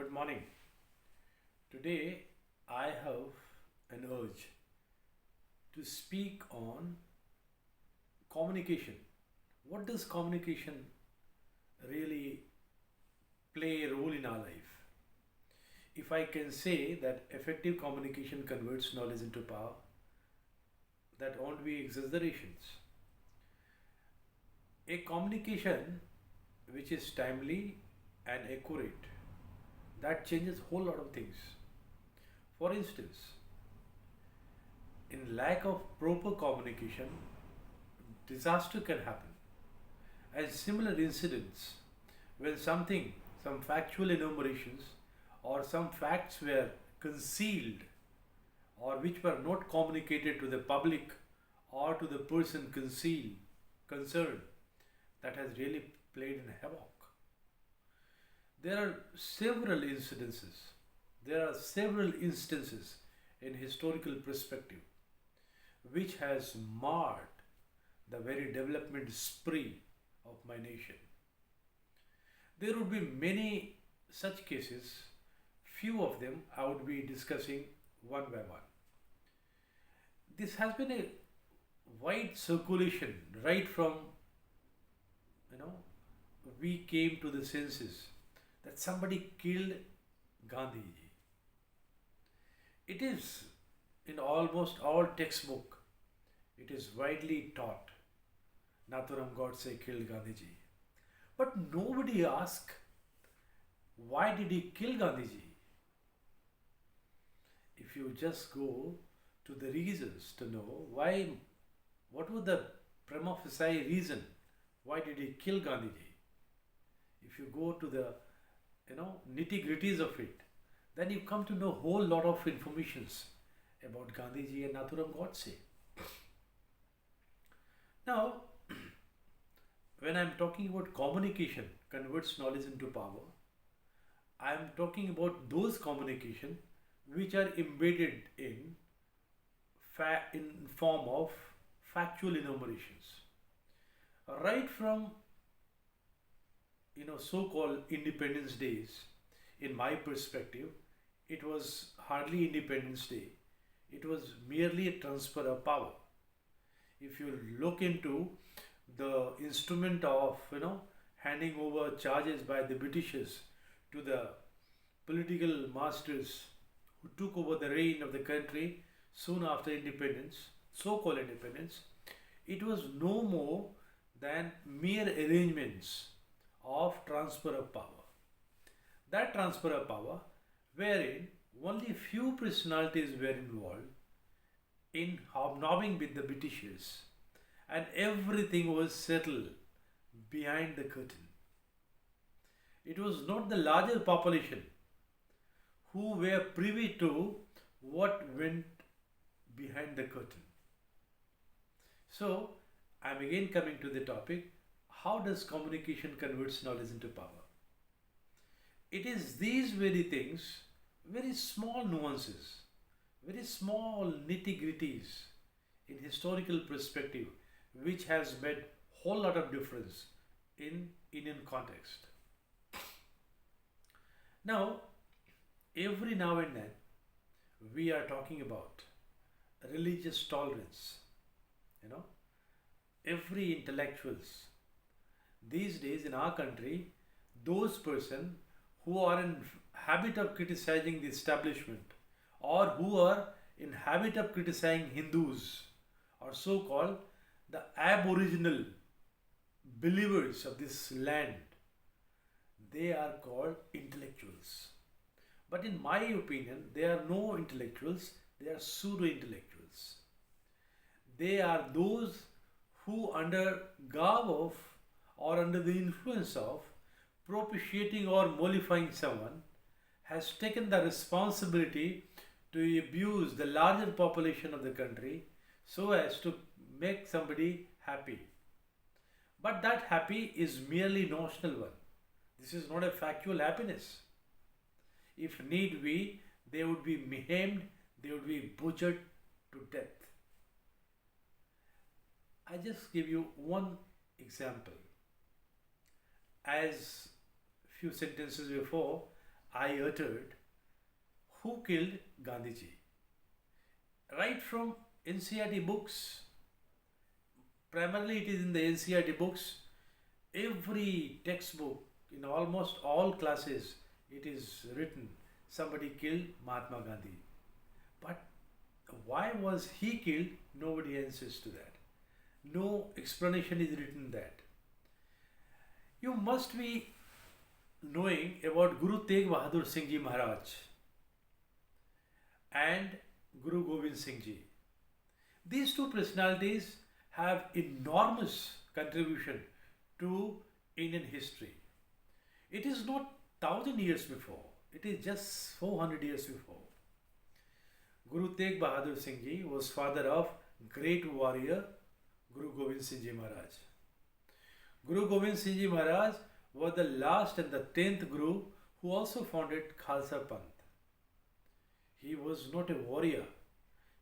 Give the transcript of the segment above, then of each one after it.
Good morning. Today I have an urge to speak on communication. What does communication really play a role in our life? If I can say that effective communication converts knowledge into power, that won't be exaggerations. A communication which is timely and accurate, that changes whole lot of things. For instance, in lack of proper communication, disaster can happen. And similar incidents, when some factual enumerations or some facts were concealed or which were not communicated to the public or to the person concerned, that has really played in havoc. There are several incidences, there are several instances in historical perspective which has marred the very development spree of my nation. There would be many such cases, few of them I would be discussing one by one. This has been a wide circulation right from, you know, we came to the senses that somebody killed Gandhiji. It is in almost all textbook, it is widely taught Nathuram Godse killed Gandhiji. But nobody asked why did he kill Gandhiji? If you just go to the reasons to know why, what was the prima facie reason, why did he kill Gandhiji? If you go to the nitty gritties of it, then you come to know a whole lot of informations about Gandhiji and Nathuram Godse. Now, when I am talking about communication converts knowledge into power, I am talking about those communication which are embedded in form of factual enumerations. Right from so-called independence days, in my perspective, it was hardly Independence Day. It was merely a transfer of power. If you look into the instrument of handing over charges by the Britishers to the political masters who took over the reign of the country soon after independence, so-called independence, it was no more than mere arrangements of transfer of power. That transfer of power, wherein only few personalities were involved in hobnobbing with the Britishers, and everything was settled behind the curtain. It was not the larger population who were privy to what went behind the curtain. So, I am again coming to the topic, how does communication converts knowledge into power? It is these very things, very small nuances, very small nitty gritties in historical perspective, which has made whole lot of difference in Indian context. Now, every now and then, we are talking about religious tolerance. You know, every intellectuals these days in our country, those person who are in habit of criticizing the establishment or who are in habit of criticizing Hindus or so-called the aboriginal believers of this land, they are called intellectuals. But in my opinion, they are no intellectuals, they are pseudo-intellectuals. They are those who under garb of or under the influence of propitiating or mollifying someone has taken the responsibility to abuse the larger population of the country so as to make somebody happy. But that happy is merely notional one. This is not a factual happiness. If need be, they would be maimed, they would be butchered to death. I just give you one example. As few sentences before, I uttered, who killed Gandhiji? Right from NCERT books, primarily it is in the NCERT books, every textbook, in almost all classes, it is written, somebody killed Mahatma Gandhi. But why was he killed? Nobody answers to that. No explanation is written that. You must be knowing about Guru Tegh Bahadur Singh Ji Maharaj and Guru Gobind Singh Ji. These two personalities have enormous contribution to Indian history. It is not 1000 years before, it is just 400 years before. Guru Tegh Bahadur Singh Ji was father of great warrior Guru Gobind Singh Ji Maharaj. Guru Gobind Singh Ji Maharaj was the last and the 10th Guru who also founded Khalsa Panth. He was not a warrior,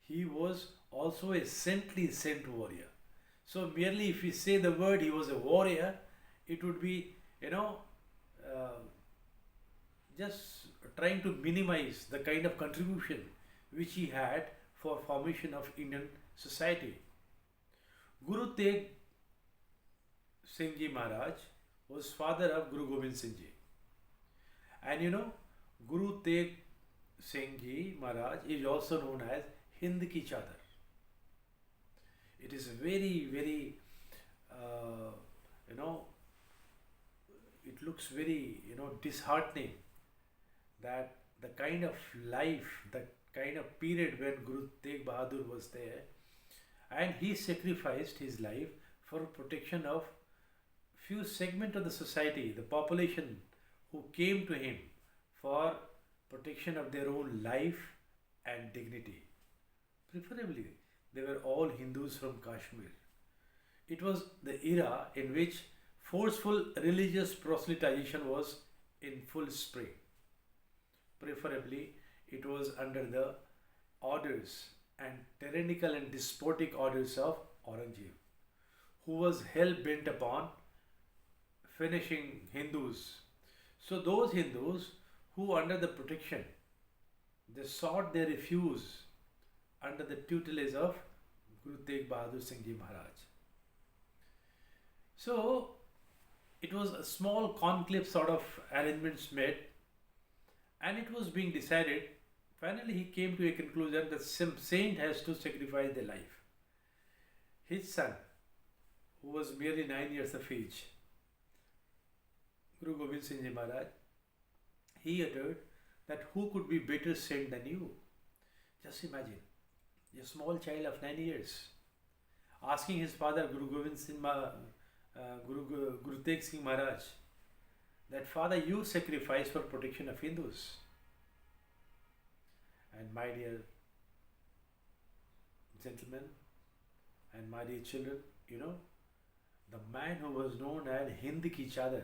he was also a saintly sent warrior. So merely if we say the word he was a warrior, it would be, just trying to minimize the kind of contribution which he had for formation of Indian society. Guru Tegh Singh Ji Maharaj was father of Guru Gobind Singh Ji. And Guru Tegh Singh Ji Maharaj is also known as Hind Ki Chadar. It is very, very, it looks very, disheartening that the kind of life, the kind of period when Guru Tegh Bahadur was there, and he sacrificed his life for protection of few segment of the society, the population who came to him for protection of their own life and dignity. Preferably, they were all Hindus from Kashmir. It was the era in which forceful religious proselytization was in full spring. Preferably, it was under the orders and tyrannical and despotic orders of Aurangzeb, who was hell bent upon finishing Hindus. So those Hindus who under the protection, they sought their refuge under the tutelage of Guru Tegh Bahadur Singh Ji Maharaj. So it was a small conclave sort of arrangements made, and it was being decided. Finally he came to a conclusion that some saint has to sacrifice their life. His son, who was merely 9 years of age, Guru Gobind Singh Ji Maharaj, he uttered that who could be better saint than you? Just imagine, a small child of 9 years asking his father Guru Tegh Singh Maharaj that, father, you sacrifice for protection of Hindus. And my dear gentlemen and my dear children, the man who was known as Hind Ki Chadar,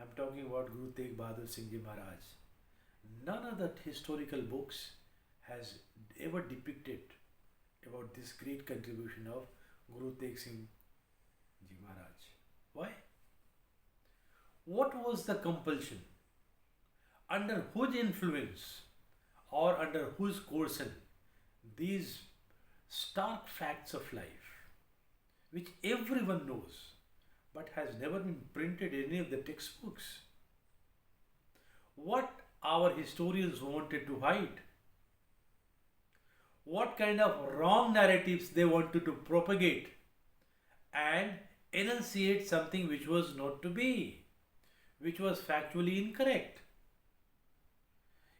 I'm talking about Guru Tegh Bahadur Singh Ji Maharaj. None of the historical books has ever depicted about this great contribution of Guru Tegh Singh Ji Maharaj. Why? What was the compulsion? Under whose influence or under whose coercion these stark facts of life, which everyone knows, but has never been printed in any of the textbooks. What our historians wanted to hide, what kind of wrong narratives they wanted to propagate and enunciate something which was not to be, which was factually incorrect.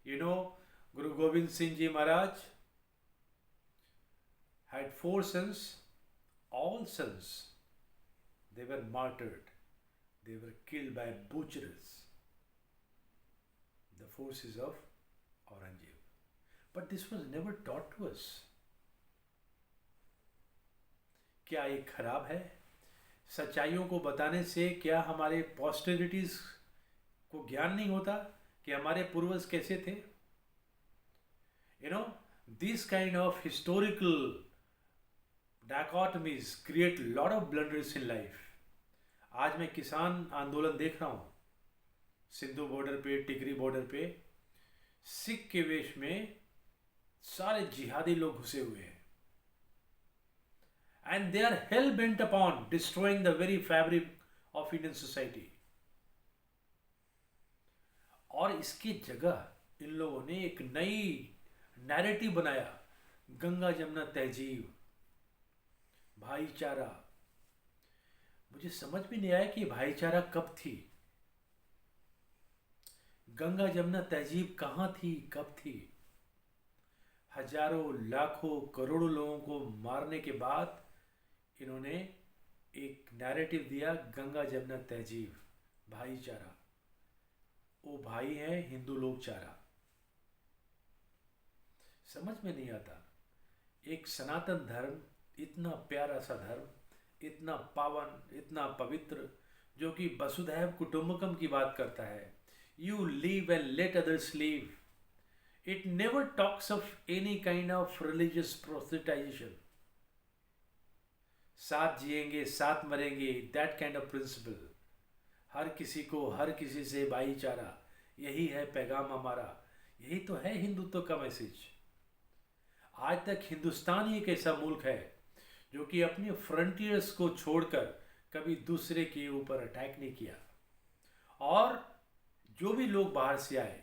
Guru Gobind Singh Ji Maharaj had 4 sons, all sons, they were martyred, they were killed by butchers, the forces of Aurangzeb. But this was never taught to us. क्या ये खराब है? सच्चाइयों को बताने से क्या हमारे पोस्टेरिटीज को ज्ञान नहीं होता कि हमारे पूर्वज कैसे थे? This kind of historical dichotomies create a lot of blunders in life. आज मैं किसान आंदोलन देख रहा हूँ, सिंधु बॉर्डर पे, टिकरी बॉर्डर पे सिख के वेश में सारे जिहादी लोग घुसे हुए हैं, and they are hell bent upon destroying the very fabric of Indian society. और इसकी जगह इन लोगों ने एक नई नैरेटिव बनाया, गंगा जमुना तहजीब, भाईचारा। मुझे समझ भी नहीं आया कि भाईचारा कब थी, गंगा जमुना तहजीब कहाँ थी, कब थी। हजारों लाखों करोड़ों लोगों को मारने के बाद इन्होंने एक नैरेटिव दिया, गंगा जमुना तहजीब, भाईचारा। वो भाई है, हिंदू लोग चारा। समझ में नहीं आता, एक सनातन धर्म, इतना प्यारा सा धर्म, इतना पावन, इतना पवित्र, जो कि वसुधैव कुटुंबकम की बात करता है, you live and let others live. It never talks of any kind of religious proselytization. साथ जिएंगे, साथ मरेंगे, दैट काइंड ऑफ प्रिंसिपल। हर किसी को, हर किसी से भाईचारा, यही है पैगाम हमारा, यही तो है हिंदुत्व का मैसेज। आज तक हिंदुस्तान ही एक ऐसा मुल्क है जो कि अपने फ्रंटियर्स को छोड़कर कभी दूसरे के ऊपर अटैक नहीं किया, और जो भी लोग बाहर से आए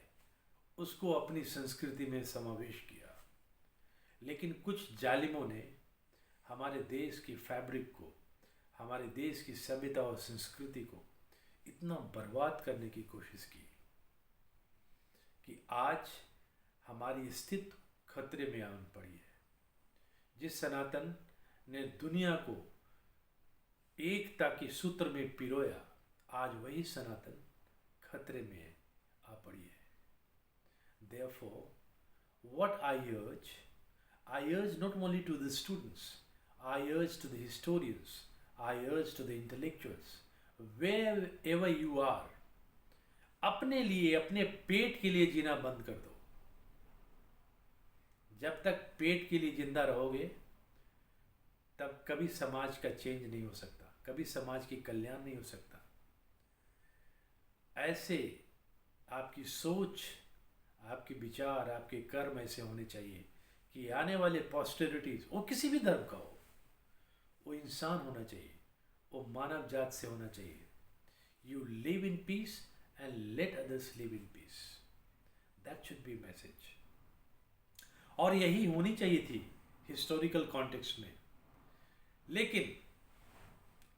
उसको अपनी संस्कृति में समावेश किया। लेकिन कुछ जालिमों ने हमारे देश की फैब्रिक को, हमारे देश की सभ्यता और संस्कृति को इतना बर्बाद करने की कोशिश की कि आज हमारी अस्तित्व खतरे में आन पड़ी है। जिस सनातन ने दुनिया को एकता के सूत्र में पिरोया, आज वही सनातन खतरे में आ पड़ी है। Therefore, what I urge not only to the students, I urge to the historians, I urge to the intellectuals, wherever you are, अपने लिए, अपने पेट के लिए जीना बंद कर दो। जब तक पेट के लिए जिंदा रहोगे तब कभी समाज का चेंज नहीं हो सकता, कभी समाज की कल्याण नहीं हो सकता। ऐसे आपकी सोच, आपके विचार, आपके कर्म ऐसे होने चाहिए कि आने वाले पॉस्टेरिटीज, वो किसी भी धर्म का हो, वो इंसान होना चाहिए, वो मानव जात से होना चाहिए। You live in peace and let others live in peace, that should be message. और यही होनी चाहिए थी हिस्टोरिकल कॉन्टेक्स्ट में। लेकिन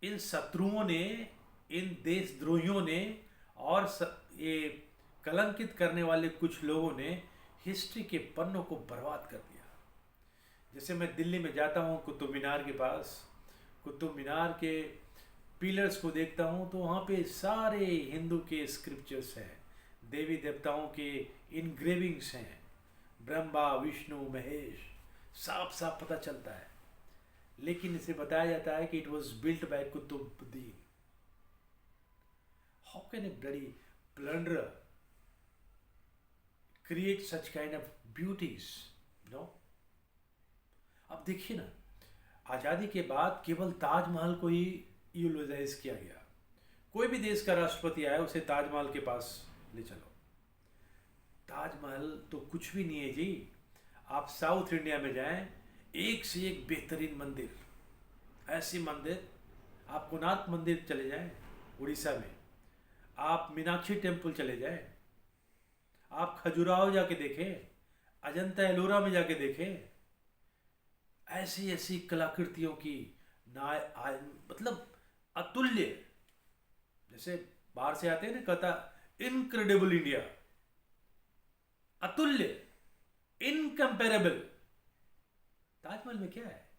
इन शत्रुओं ने, इन देशद्रोहियों ने और ये कलंकित करने वाले कुछ लोगों ने हिस्ट्री के पन्नों को बर्बाद कर दिया। जैसे मैं दिल्ली में जाता हूँ कुतुब मीनार के पास, कुतुब मीनार के पिलर्स को देखता हूँ तो वहाँ पे सारे हिंदू के स्क्रिप्चर्स हैं, देवी देवताओं के इनग्रेविंग्स हैं, ब्रह्मा विष्णु महेश, साफ साफ पता चलता है। लेकिन इसे बताया जाता है कि it was built by Qutbuddin. How can a bloody plunderer create such kind of beauties, no? अब देखिए ना, आज़ादी के बाद केवल ताजमहल को ही यूलोजाइज किया गया। कोई भी देश का राष्ट्रपति आया, उसे ताजमहल के पास ले चलो। ताजमहल तो कुछ भी नहीं है जी। आप साउथ इंडिया में जाएं, एक से एक बेहतरीन मंदिर, ऐसी मंदिर, आप कोणार्क मंदिर चले जाएं उड़ीसा में, आप मीनाक्षी टेम्पल चले जाएं, आप खजुराहो जाके देखें, अजंता एलोरा में जाके देखें, ऐसी ऐसी कलाकृतियों की मतलब अतुल्य। जैसे बाहर से आते हैं ना, कहता इनक्रेडिबल इंडिया, अतुल्य, इनकम्पेरेबल। ताजमहल में क्या है?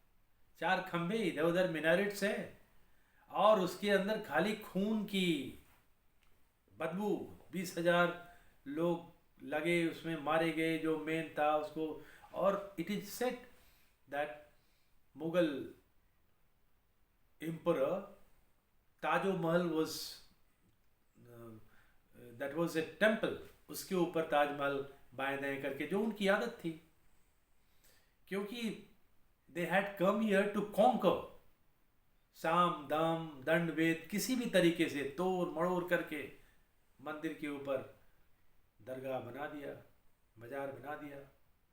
4 खंभे, इधर उधर मिनारेट्स है, और उसके अंदर खाली खून की बदबू। 20,000 लोग लगे, उसमें मारे गए, जो मेन था उसको। और it is set that Mughal emperor Taj Mahal was that was a temple, उसके ऊपर ताजमहल बाएं दाएं करके, जो उनकी आदत थी, क्योंकि they had come here to conquer। साम दाम दंड वेद किसी भी तरीके से तोड़ मड़ोड़ करके मंदिर के ऊपर दरगाह बना दिया, बाजार बना दिया,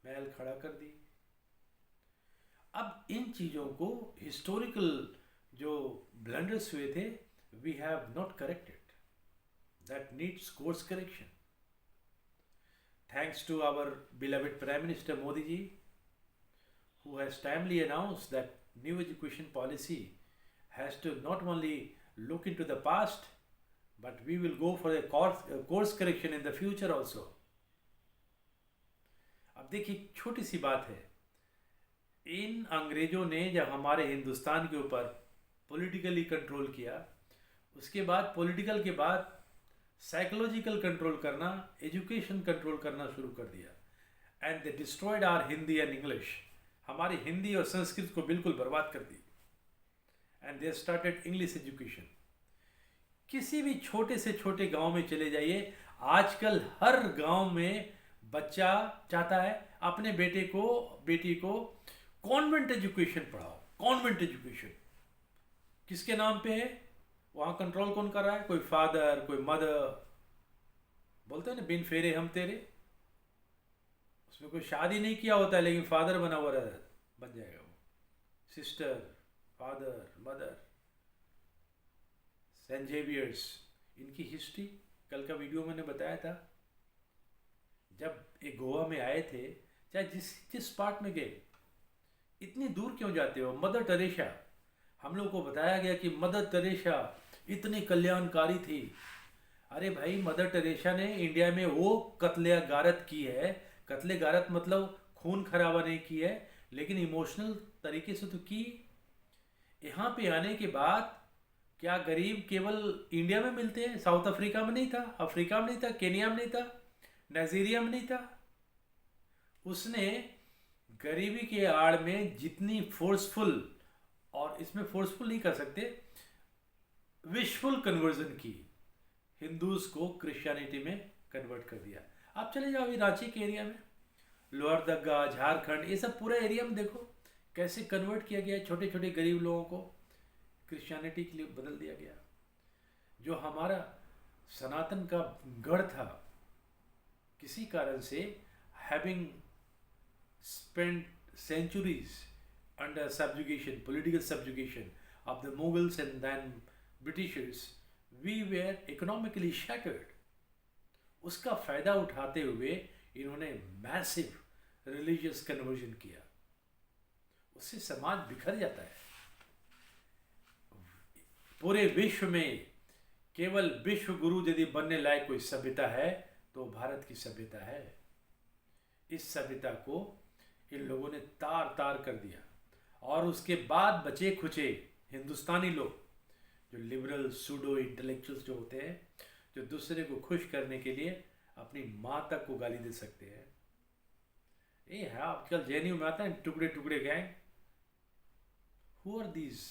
महल खड़ा कर दी। अब इन चीज़ों को हिस्टोरिकल जो ब्लंडर्स हुए थे, we have not corrected, that needs course correction. Thanks to our beloved Prime Minister Modi ji, who has timely announced that new education policy has to not only look into the past, but we will go for a course correction in the future also. अब देखिए, छोटी सी बात है, इन अंग्रेजों ने जब हमारे हिंदुस्तान के ऊपर पॉलिटिकली कंट्रोल किया, उसके बाद पॉलिटिकल के बाद साइकोलॉजिकल कंट्रोल करना, एजुकेशन कंट्रोल करना शुरू कर दिया, and they destroyed our Hindi and English, हमारी हिंदी और संस्कृत को बिल्कुल बर्बाद कर दी, and they started English education. किसी भी छोटे से छोटे गांव में चले जाइए, आजकल हर गांव में बच्चा चाहता है अपने बेटे को बेटी को कॉन्वेंट एजुकेशन पढ़ाओ। कॉन्वेंट एजुकेशन किसके नाम पे है? वहाँ कंट्रोल कौन कर रहा है? कोई फादर, कोई मदर, बोलते हैं ना बिन फेरे हम तेरे। उसमें कोई शादी नहीं किया होता है, लेकिन फादर बना हुआ बन जाएगा वो। Sister, father, mother, Saint Xavier's, इनकी हिस्ट्री कल का वीडियो मैंने बताया था। जब एक गोवा में आए थे, चाहे जिस पार्ट में गए, इतनी दूर क्यों जाते हो? मदर टेरेसा, हम लोग को बताया गया कि मदर टेरेसा इतनी कल्याणकारी थी। अरे भाई, मदर टेरेसा ने इंडिया में वो कत्ले गारत की है, कत्ले गारत मतलब खून खराबा नहीं की है, लेकिन इमोशनल तरीके से तो की। यहाँ पे आने के बाद क्या गरीब केवल इंडिया में मिलते हैं? साउथ अफ्रीका में नहीं था, अफ्रीका में नहीं था, केनिया में नहीं था, नाइजीरिया में नहीं था। उसने गरीबी के आड़ में जितनी फोर्सफुल, और इसमें फोर्सफुल नहीं कर सकते, विशफुल कन्वर्जन की, हिंदूज को क्रिश्चियनिटी में कन्वर्ट कर दिया। आप चले जाओ रांची के एरिया में, लोअर दग्गा, झारखंड, ये सब पूरा एरिया में देखो कैसे कन्वर्ट किया गया। छोटे छोटे गरीब लोगों को क्रिश्चियनिटी के लिए बदल दिया गया। जो हमारा सनातन का गढ़ था, किसी कारण से having spent centuries under subjugation, political subjugation of the Mughals and then Britishers, we were economically shattered. उसका फायदा उठाते हुए इन्होंने मैसिव रिलीजियस कन्वर्जन किया, उससे समाज बिखर जाता है। पूरे विश्व में केवल विश्व गुरु यदि बनने लायक कोई सभ्यता है तो भारत की सभ्यता है। इस सभ्यता को इन लोगों ने तार तार कर दिया, और उसके बाद बचे खुचे हिंदुस्तानी लोग, जो लिबरल सूडो इंटेलेक्चुअल्स जो होते हैं, जो दूसरे को खुश करने के लिए अपनी माँ तक को गाली दे सकते हैं। ये है आजकल जेएनयू में आता है टुकड़े टुकड़े gang. Who are these?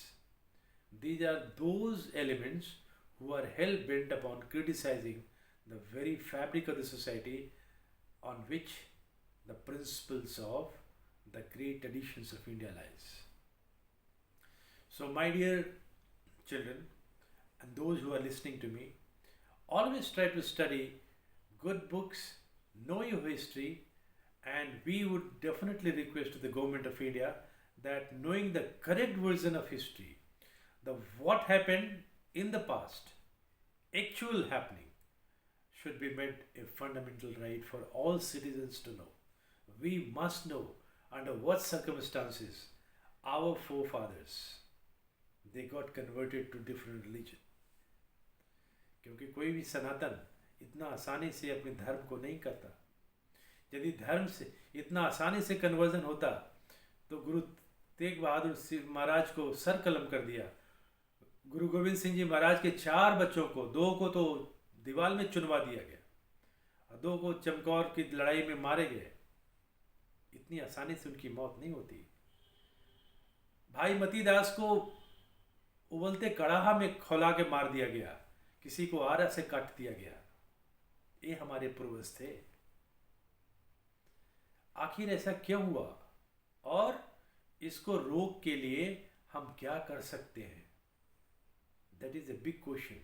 These are those elements who are hell bent upon criticizing the very fabric of the society on which the principles of the great traditions of India lies. So my dear children and those who are listening to me, always try to study good books, know your history, and we would definitely request to the government of India that knowing the correct version of history, the what happened in the past, actual happening, should be made a fundamental right for all citizens to know. We must know under what circumstances our forefathers they got converted to different religion. क्योंकि कोई भी सनातन इतना आसानी से अपने धर्म को नहीं करता। यदि धर्म से इतना आसानी से कन्वर्जन होता तो गुरु तेग बहादुर महाराज को सर कलम कर दिया। गुरु गोविंद सिंह जी महाराज के 4 बच्चों को, 2 को तो दीवार में चुनवा दिया गया और 2 को चमकौर की लड़ाई में मारे गए। इतनी आसानी से उनकी मौत नहीं होती। भाई मतीदास को उबलते कड़ाहा में खौला के मार दिया गया, किसी को आरा से काट दिया गया। ये हमारे पूर्वज थे। आखिर ऐसा क्यों हुआ और इसको रोक के लिए हम क्या कर सकते हैं? That is a big question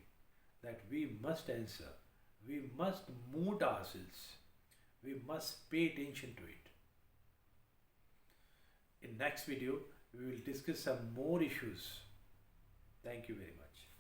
that we must answer we must moot ourselves. We must pay attention to it. In next video, we will discuss some more issues. Thank you very much.